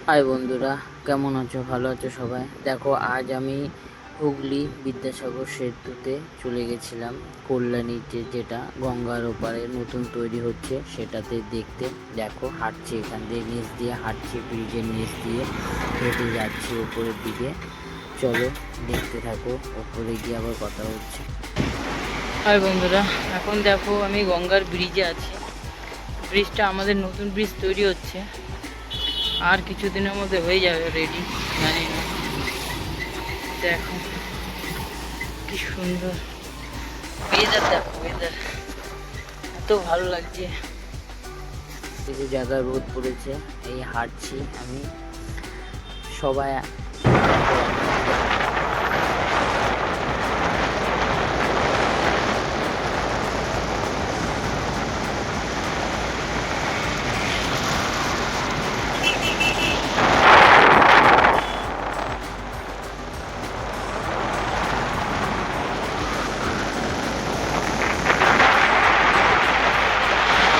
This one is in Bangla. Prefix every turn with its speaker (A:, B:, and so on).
A: হাই বন্ধুরা, কেমন আছো? ভালো আছো সবাই? দেখো, আজ আমি হুগলি বিদ্যাসাগর সেতুতে চলে গেছিলাম। কল্যাণীর যেটা গঙ্গার ওপারে নতুন তৈরি হচ্ছে সেটাতে দেখতে। দেখো, হাঁটছি, এখান দিয়ে নিচ দিয়ে হাঁটছি, ব্রিজের নিচ দিয়ে হেঁটে যাচ্ছি ওপরের দিকে। চলো দেখতে থাকো, ওপরে গিয়ে আবার কথা হচ্ছে। হাই বন্ধুরা, এখন দেখো আমি গঙ্গার ব্রিজে আছি। ব্রিজটা আমাদের নতুন ব্রিজ তৈরি হচ্ছে, আর কিছুদিনের মধ্যে হয়ে যাবে রেডি, জানি না। দেখো কি সুন্দর ওয়েদার, দেখো ওয়েদার এত ভালো লাগছে। কিছু জায়গায় রোদ পড়েছে, এই হাঁটছি আমি। সবাই